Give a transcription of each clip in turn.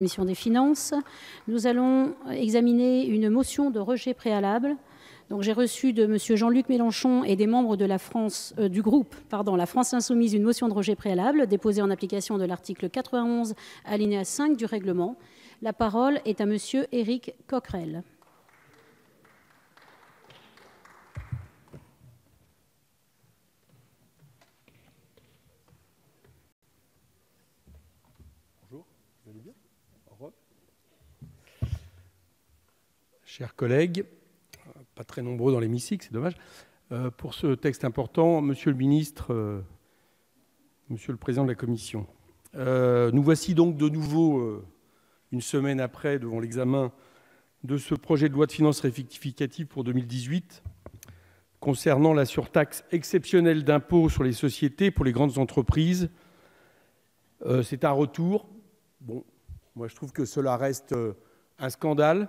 Commission des finances. Nous allons examiner une motion de rejet préalable. Donc, j'ai reçu de M. Jean-Luc Mélenchon et des membres de du groupe La France Insoumise une motion de rejet préalable déposée en application de l'article 91 alinéa 5 du règlement. La parole est à M. Éric Coquerel. Chers collègues, pas très nombreux dans l'hémicycle, c'est dommage. Pour ce texte important, Monsieur le ministre, Monsieur le président de la Commission, nous voici donc de nouveau, une semaine après, devant l'examen de ce projet de loi de finances rectificative pour 2018 concernant la surtaxe exceptionnelle d'impôt sur les sociétés pour les grandes entreprises. C'est un retour. Bon, moi je trouve que cela reste un scandale,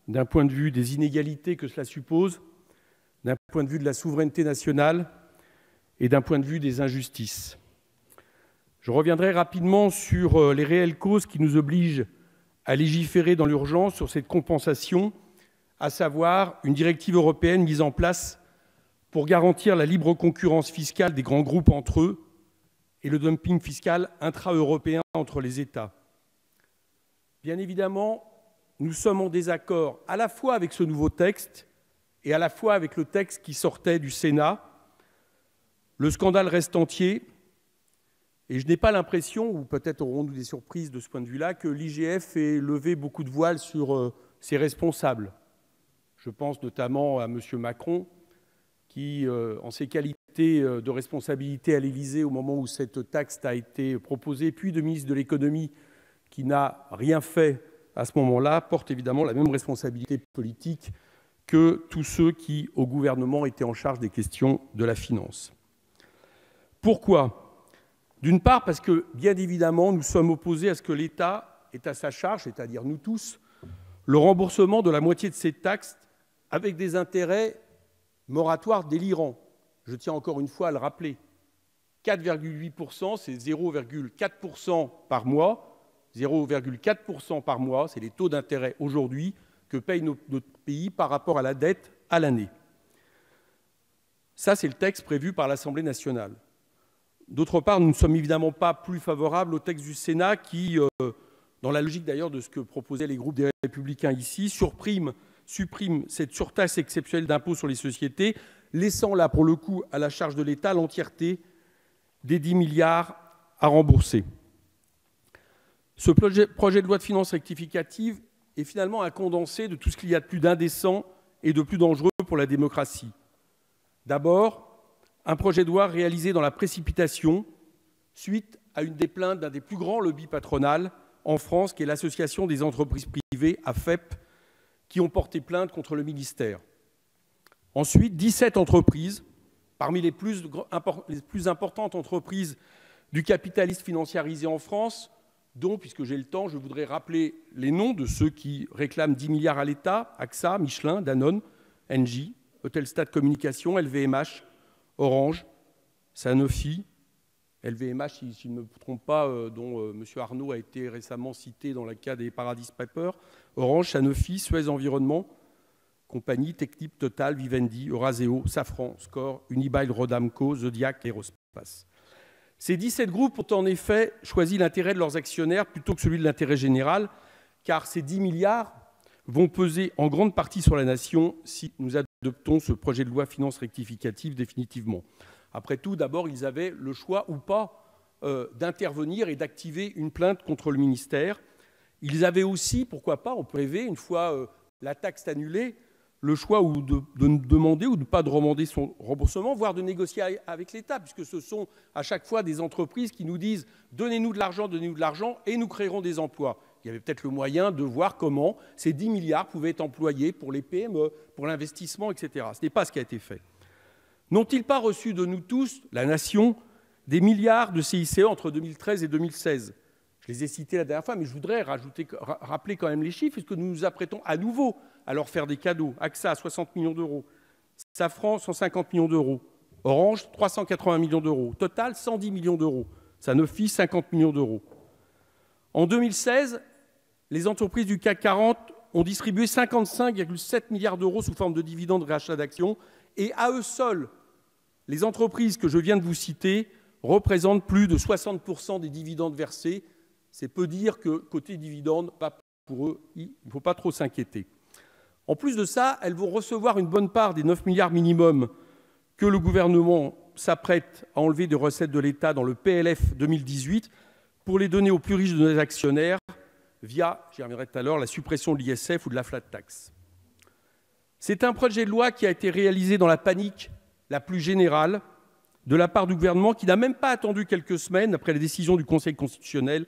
d'un point de vue des inégalités que cela suppose, d'un point de vue de la souveraineté nationale et d'un point de vue des injustices. Je reviendrai rapidement sur les réelles causes qui nous obligent à légiférer dans l'urgence sur cette compensation, à savoir une directive européenne mise en place pour garantir la libre concurrence fiscale des grands groupes entre eux et le dumping fiscal intra-européen entre les États. Bien évidemment, nous sommes en désaccord à la fois avec ce nouveau texte et à la fois avec le texte qui sortait du Sénat. Le scandale reste entier et je n'ai pas l'impression, ou peut-être aurons-nous des surprises de ce point de vue-là, que l'IGF ait levé beaucoup de voiles sur ses responsables. Je pense notamment à M. Macron qui, en ses qualités de responsabilité à l'Élysée au moment où cette taxe a été proposée, puis de ministre de l'économie qui n'a rien fait à ce moment-là, porte évidemment la même responsabilité politique que tous ceux qui, au gouvernement, étaient en charge des questions de la finance. Pourquoi ? D'une part, parce que, bien évidemment, nous sommes opposés à ce que l'État ait à sa charge, c'est-à-dire nous tous, le remboursement de la moitié de ces taxes avec des intérêts moratoires délirants. Je tiens encore une fois à le rappeler. 4,8%, c'est 0,4% par mois. 0,4% par mois, c'est les taux d'intérêt aujourd'hui que paye notre pays par rapport à la dette à l'année. Ça, c'est le texte prévu par l'Assemblée nationale. D'autre part, nous ne sommes évidemment pas plus favorables au texte du Sénat qui, dans la logique d'ailleurs de ce que proposaient les groupes des Républicains ici, supprime cette surtaxe exceptionnelle d'impôt sur les sociétés, laissant là, pour le coup, à la charge de l'État l'entièreté des 10 milliards à rembourser. Ce projet de loi de finances rectificative est finalement un condensé de tout ce qu'il y a de plus d'indécent et de plus dangereux pour la démocratie. D'abord, un projet de loi réalisé dans la précipitation suite à une des plaintes d'un des plus grands lobbies patronales en France, qui est l'Association des entreprises privées, AFEP, qui ont porté plainte contre le ministère. Ensuite, 17 entreprises, parmi les plus importantes entreprises du capitalisme financiarisé en France, dont, puisque j'ai le temps, je voudrais rappeler les noms de ceux qui réclament 10 milliards à l'État: AXA, Michelin, Danone, Engie, Eutelstat Communication, LVMH, Orange, Sanofi, LVMH, si je ne me trompe pas, dont M. Arnaud a été récemment cité dans le cas des Paradise Papers, Orange, Sanofi, Suez Environnement, Compagnie, Technip, Total, Vivendi, Euraseo, Safran, Score, Unibail, Rodamco, Zodiac, Aerospace. Ces 17 groupes ont en effet choisi l'intérêt de leurs actionnaires plutôt que celui de l'intérêt général, car ces 10 milliards vont peser en grande partie sur la nation si nous adoptons ce projet de loi finances rectificative définitivement. Après tout, d'abord, ils avaient le choix ou pas d'intervenir et d'activer une plainte contre le ministère. Ils avaient aussi, pourquoi pas, on peut rêver, une fois la taxe annulée, le choix ou de demander ou de ne pas demander son remboursement, voire de négocier avec l'État, puisque ce sont à chaque fois des entreprises qui nous disent « donnez-nous de l'argent et nous créerons des emplois ». Il y avait peut-être le moyen de voir comment ces 10 milliards pouvaient être employés pour les PME, pour l'investissement, etc. Ce n'est pas ce qui a été fait. N'ont-ils pas reçu de nous tous, la nation, des milliards de CICE entre 2013 et 2016 ? Je les ai cités la dernière fois, mais je voudrais rappeler quand même les chiffres, puisque nous nous apprêtons à nouveau à leur faire des cadeaux. AXA, 60 millions d'euros. Safran, 150 millions d'euros. Orange, 380 millions d'euros. Total, 110 millions d'euros. Sanofi, 50 millions d'euros. En 2016, les entreprises du CAC 40 ont distribué 55,7 milliards d'euros sous forme de dividendes et rachats d'actions, et à eux seuls, les entreprises que je viens de vous citer représentent plus de 60% des dividendes versés. C'est peu dire que côté dividendes, pour eux, il ne faut pas trop s'inquiéter. En plus de ça, elles vont recevoir une bonne part des 9 milliards minimum que le gouvernement s'apprête à enlever des recettes de l'État dans le PLF 2018 pour les donner aux plus riches de nos actionnaires via, j'y reviendrai tout à l'heure, la suppression de l'ISF ou de la flat tax. C'est un projet de loi qui a été réalisé dans la panique la plus générale de la part du gouvernement, qui n'a même pas attendu quelques semaines après la décision du Conseil constitutionnel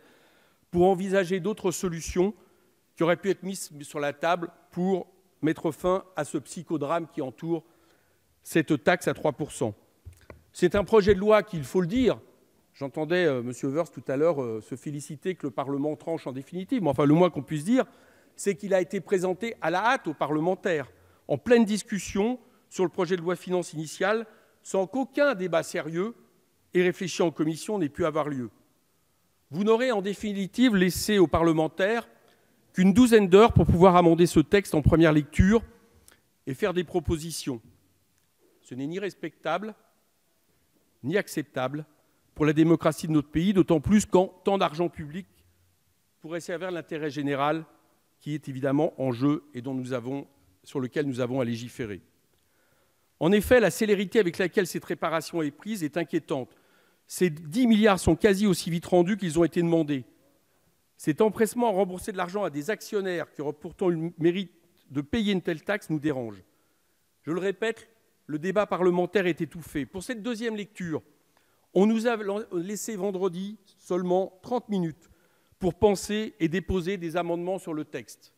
pour envisager d'autres solutions qui auraient pu être mises sur la table pour mettre fin à ce psychodrame qui entoure cette taxe à 3%. C'est un projet de loi qui, il faut le dire, j'entendais M. Wörth tout à l'heure se féliciter que le Parlement tranche en définitive, mais enfin le moins qu'on puisse dire, c'est qu'il a été présenté à la hâte aux parlementaires, en pleine discussion sur le projet de loi de finances initiale, sans qu'aucun débat sérieux et réfléchi en commission n'ait pu avoir lieu. Vous n'aurez en définitive laissé aux parlementaires qu'une douzaine d'heures pour pouvoir amender ce texte en première lecture et faire des propositions. Ce n'est ni respectable, ni acceptable pour la démocratie de notre pays, d'autant plus quand tant d'argent public pourrait servir l'intérêt général qui est évidemment en jeu et sur lequel nous avons à légiférer. En effet, la célérité avec laquelle cette réparation est prise est inquiétante. Ces 10 milliards sont quasi aussi vite rendus qu'ils ont été demandés. Cet empressement à rembourser de l'argent à des actionnaires qui auraient pourtant eu le mérite de payer une telle taxe nous dérange. Je le répète, le débat parlementaire est étouffé. Pour cette deuxième lecture, on nous a laissé vendredi seulement 30 minutes pour penser et déposer des amendements sur le texte.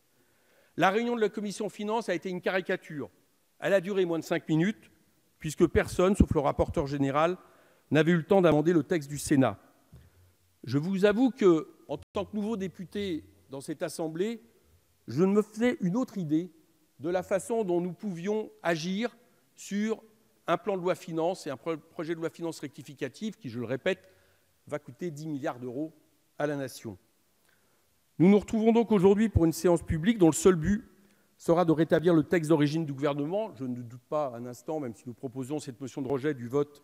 La réunion de la commission finances a été une caricature. Elle a duré moins de 5 minutes, puisque personne, sauf le rapporteur général, n'avait eu le temps d'amender le texte du Sénat. Je vous avoue que, en tant que nouveau député dans cette Assemblée, je me faisais une autre idée de la façon dont nous pouvions agir sur un plan de loi finances et un projet de loi finances rectificative qui, je le répète, va coûter 10 milliards d'euros à la nation. Nous nous retrouvons donc aujourd'hui pour une séance publique dont le seul but sera de rétablir le texte d'origine du gouvernement. Je ne doute pas un instant, même si nous proposons cette motion de rejet, du vote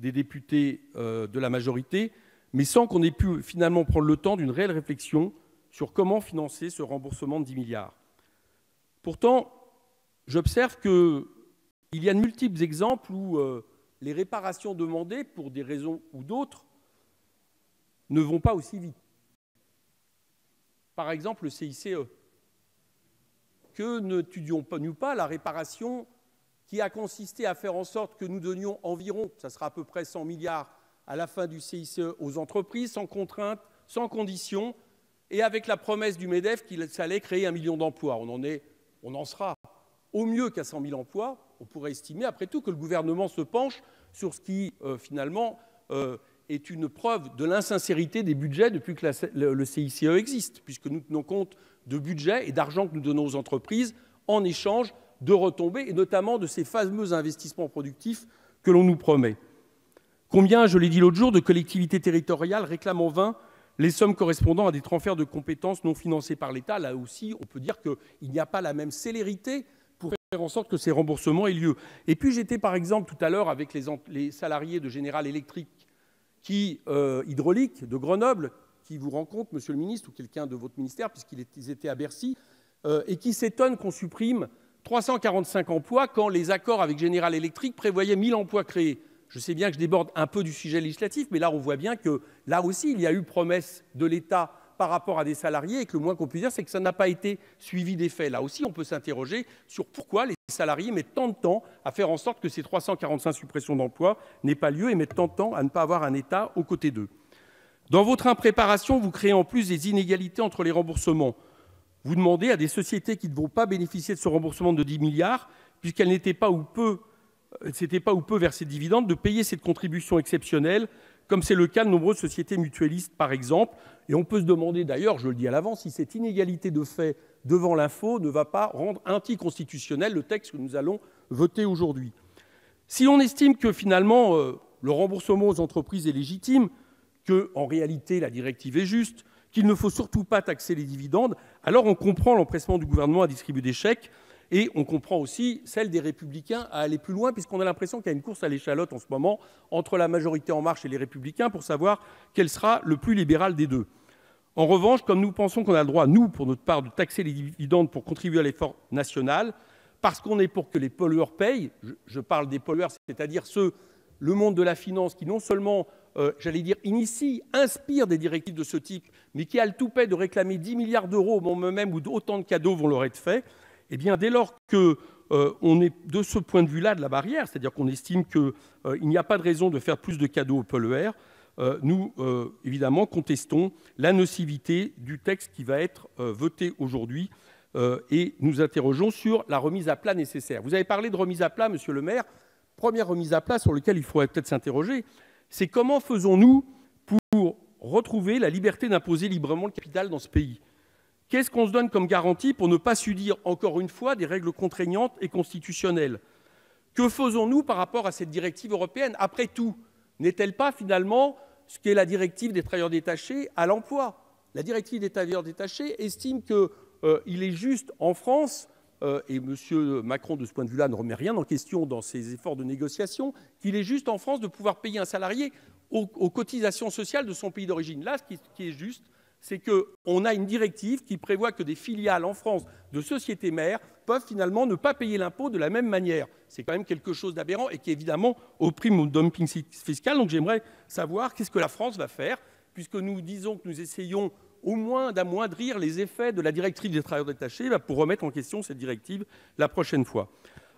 des députés de la majorité, mais sans qu'on ait pu finalement prendre le temps d'une réelle réflexion sur comment financer ce remboursement de 10 milliards. Pourtant, j'observe qu'il y a de multiples exemples où les réparations demandées, pour des raisons ou d'autres, ne vont pas aussi vite. Par exemple, le CICE. Que n'étudions pas la réparation qui a consisté à faire en sorte que nous donnions environ, ça sera à peu près 100 milliards à la fin du CICE aux entreprises, sans contrainte, sans condition, et avec la promesse du MEDEF qu'il allait créer 1 million d'emplois. On en sera au mieux qu'à 100 000 emplois. On pourrait estimer, après tout, que le gouvernement se penche sur ce qui, finalement, est une preuve de l'insincérité des budgets depuis que le CICE existe, puisque nous tenons compte de budget et d'argent que nous donnons aux entreprises en échange de retombées, et notamment de ces fameux investissements productifs que l'on nous promet. Combien, je l'ai dit l'autre jour, de collectivités territoriales réclament en vain les sommes correspondant à des transferts de compétences non financés par l'État? Là aussi, on peut dire qu'il n'y a pas la même célérité pour faire en sorte que ces remboursements aient lieu. Et puis j'étais par exemple tout à l'heure avec les salariés de General Electric hydraulique de Grenoble, qui vous rencontre, Monsieur le Ministre, ou quelqu'un de votre ministère, puisqu'ils étaient à Bercy, et qui s'étonnent qu'on supprime 345 emplois quand les accords avec General Electric prévoyaient 1000 emplois créés. Je sais bien que je déborde un peu du sujet législatif, mais là, on voit bien que là aussi, il y a eu promesse de l'État par rapport à des salariés et que le moins qu'on puisse dire, c'est que ça n'a pas été suivi des faits. Là aussi, on peut s'interroger sur pourquoi les salariés mettent tant de temps à faire en sorte que ces 345 suppressions d'emplois n'aient pas lieu et mettent tant de temps à ne pas avoir un État aux côtés d'eux. Dans votre impréparation, vous créez en plus des inégalités entre les remboursements. Vous demandez à des sociétés qui ne vont pas bénéficier de ce remboursement de 10 milliards, puisqu'elles n'étaient pas ou peu versées de dividendes, de payer cette contribution exceptionnelle, comme c'est le cas de nombreuses sociétés mutualistes, par exemple. Et on peut se demander d'ailleurs, je le dis à l'avance, si cette inégalité de fait devant l'info ne va pas rendre anticonstitutionnel le texte que nous allons voter aujourd'hui. Si on estime que finalement le remboursement aux entreprises est légitime, qu'en réalité la directive est juste, qu'il ne faut surtout pas taxer les dividendes, alors on comprend l'empressement du gouvernement à distribuer des chèques et on comprend aussi celle des Républicains à aller plus loin, puisqu'on a l'impression qu'il y a une course à l'échalote en ce moment entre la majorité En Marche et les Républicains pour savoir quel sera le plus libéral des deux. En revanche, comme nous pensons qu'on a le droit, nous, pour notre part, de taxer les dividendes pour contribuer à l'effort national, parce qu'on est pour que les pollueurs payent, je parle des pollueurs, c'est-à-dire le monde de la finance qui non seulement, j'allais dire, initie, inspire des directives de ce type, mais qui a le toupet de réclamer 10 milliards d'euros au moment même où autant de cadeaux vont leur être faits, eh bien, dès lors qu'on est de ce point de vue-là de la barrière, c'est-à-dire qu'on estime qu'il n'y a pas de raison de faire plus de cadeaux aux pollueurs, nous, évidemment, contestons la nocivité du texte qui va être voté aujourd'hui et nous interrogeons sur la remise à plat nécessaire. Vous avez parlé de remise à plat, monsieur le maire. Première remise à plat sur laquelle il faudrait peut-être s'interroger, c'est comment faisons-nous pour retrouver la liberté d'imposer librement le capital dans ce pays ? Qu'est-ce qu'on se donne comme garantie pour ne pas subir, encore une fois, des règles contraignantes et constitutionnelles ? Que faisons-nous par rapport à cette directive européenne ? Après tout, n'est-elle pas finalement ce qu'est la directive des travailleurs détachés à l'emploi ? La directive des travailleurs détachés estime qu'il est juste en France, et M. Macron, de ce point de vue-là, ne remet rien en question dans ses efforts de négociation, qu'il est juste en France de pouvoir payer un salarié aux cotisations sociales de son pays d'origine. Là, ce qui est juste, c'est qu'on a une directive qui prévoit que des filiales en France de sociétés mères peuvent finalement ne pas payer l'impôt de la même manière. C'est quand même quelque chose d'aberrant et qui, évidemment, opprime au dumping fiscal. Donc j'aimerais savoir qu'est-ce que la France va faire, puisque nous disons que nous essayons au moins d'amoindrir les effets de la directive des travailleurs détachés pour remettre en question cette directive la prochaine fois.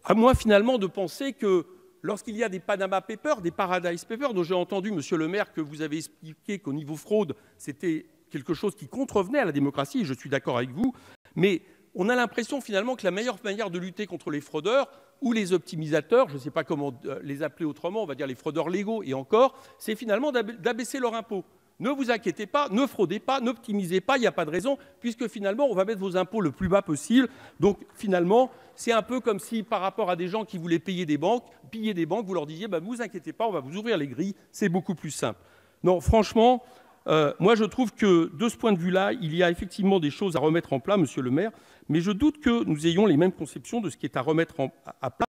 À moins finalement de penser que lorsqu'il y a des Panama Papers, des Paradise Papers, dont j'ai entendu, monsieur le maire, que vous avez expliqué qu'au niveau fraude, c'était quelque chose qui contrevenait à la démocratie, et je suis d'accord avec vous, mais on a l'impression finalement que la meilleure manière de lutter contre les fraudeurs ou les optimisateurs, je ne sais pas comment les appeler autrement, on va dire les fraudeurs légaux et encore, c'est finalement d'abaisser leur impôt. Ne vous inquiétez pas, ne fraudez pas, n'optimisez pas, il n'y a pas de raison, puisque finalement, on va mettre vos impôts le plus bas possible. Donc finalement, c'est un peu comme si par rapport à des gens qui voulaient piller des banques, vous leur disiez, ne vous inquiétez pas, on va vous ouvrir les grilles, c'est beaucoup plus simple. Non, franchement, moi je trouve que de ce point de vue-là, il y a effectivement des choses à remettre en plat, monsieur le maire, mais je doute que nous ayons les mêmes conceptions de ce qui est à remettre à plat,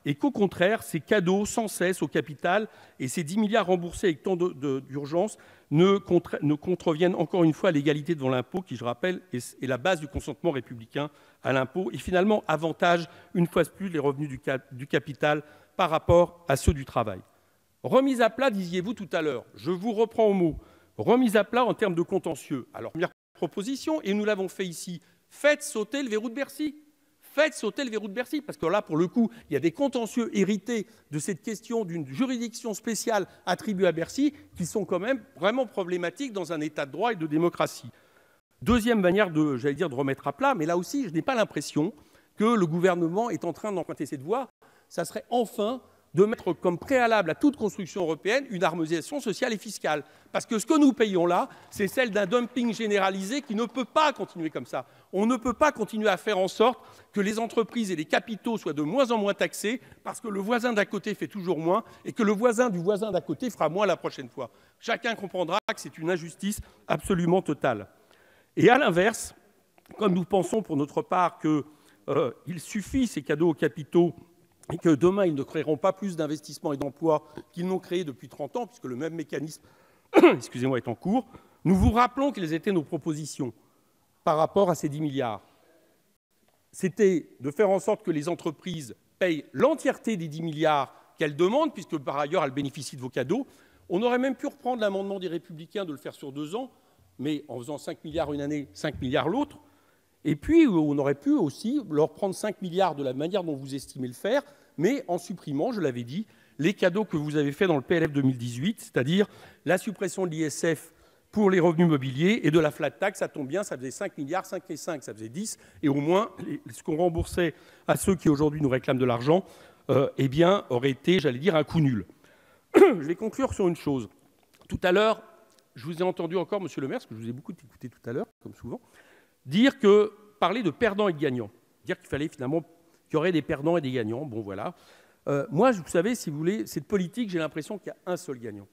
et qu'au contraire, ces cadeaux sans cesse au capital et ces 10 milliards remboursés avec tant d'urgence ne contreviennent encore une fois à l'égalité devant l'impôt, qui, je rappelle, est la base du consentement républicain à l'impôt, et finalement avantage, une fois de plus, les revenus du capital par rapport à ceux du travail. Remise à plat, disiez-vous tout à l'heure, je vous reprends au mot, remise à plat en termes de contentieux. Alors, première proposition, et nous l'avons fait ici, faites sauter le verrou de Bercy. Faites sauter le verrou de Bercy, parce que là, pour le coup, il y a des contentieux hérités de cette question d'une juridiction spéciale attribuée à Bercy qui sont quand même vraiment problématiques dans un état de droit et de démocratie. Deuxième manière de remettre à plat, mais là aussi, je n'ai pas l'impression que le gouvernement est en train d'emprunter cette voie, ça serait enfin de mettre comme préalable à toute construction européenne une harmonisation sociale et fiscale. Parce que ce que nous payons là, c'est celle d'un dumping généralisé qui ne peut pas continuer comme ça. On ne peut pas continuer à faire en sorte que les entreprises et les capitaux soient de moins en moins taxés parce que le voisin d'à côté fait toujours moins et que le voisin du voisin d'à côté fera moins la prochaine fois. Chacun comprendra que c'est une injustice absolument totale. Et à l'inverse, comme nous pensons pour notre part qu'il suffit ces cadeaux aux capitaux et que demain, ils ne créeront pas plus d'investissements et d'emplois qu'ils n'ont créés depuis 30 ans, puisque le même mécanisme est en cours, nous vous rappelons quelles étaient nos propositions par rapport à ces 10 milliards. C'était de faire en sorte que les entreprises payent l'entièreté des 10 milliards qu'elles demandent, puisque par ailleurs, elles bénéficient de vos cadeaux. On aurait même pu reprendre l'amendement des Républicains de le faire sur 2 ans, mais en faisant 5 milliards une année, 5 milliards l'autre. Et puis, on aurait pu aussi leur prendre 5 milliards de la manière dont vous estimez le faire, mais en supprimant, je l'avais dit, les cadeaux que vous avez faits dans le PLF 2018, c'est-à-dire la suppression de l'ISF pour les revenus mobiliers et de la flat tax, ça tombe bien, ça faisait 5 milliards, 5 et 5, ça faisait 10, et au moins, ce qu'on remboursait à ceux qui aujourd'hui nous réclament de l'argent, aurait été, un coup nul. Je vais conclure sur une chose. Tout à l'heure, je vous ai entendu encore, monsieur le maire, parce que je vous ai beaucoup écouté tout à l'heure, comme souvent, parler de perdants et de gagnants, dire qu'il fallait finalement qu'il y aurait des perdants et des gagnants. Bon, voilà. Moi, vous savez, si vous voulez, cette politique, j'ai l'impression qu'il y a un seul gagnant.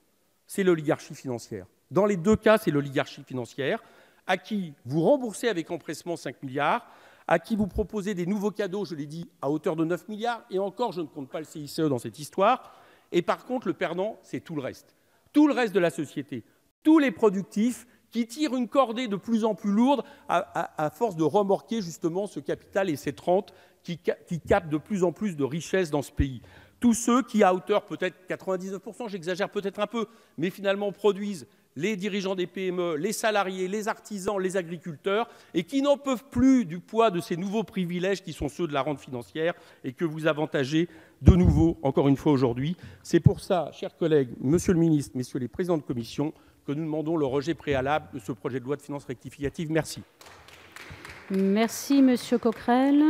C'est l'oligarchie financière. Dans les deux cas, c'est l'oligarchie financière, à qui vous remboursez avec empressement 5 milliards, à qui vous proposez des nouveaux cadeaux, je l'ai dit, à hauteur de 9 milliards, et encore, je ne compte pas le CICE dans cette histoire, et par contre, le perdant, c'est tout le reste. Tout le reste de la société, tous les productifs qui tirent une cordée de plus en plus lourde à force de remorquer justement ce capital et cette rente qui captent de plus en plus de richesses dans ce pays. Tous ceux qui, à hauteur peut-être 99%, j'exagère peut-être un peu, mais finalement produisent les dirigeants des PME, les salariés, les artisans, les agriculteurs, et qui n'en peuvent plus du poids de ces nouveaux privilèges qui sont ceux de la rente financière et que vous avantagez de nouveau, encore une fois aujourd'hui. C'est pour ça, chers collègues, monsieur le ministre, messieurs les présidents de commission, que nous demandons le rejet préalable de ce projet de loi de finances rectificative. Merci. Merci, monsieur Coquerel.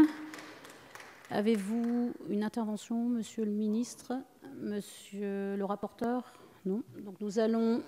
Avez-vous une intervention, monsieur le ministre, monsieur le rapporteur? Non. Donc nous allons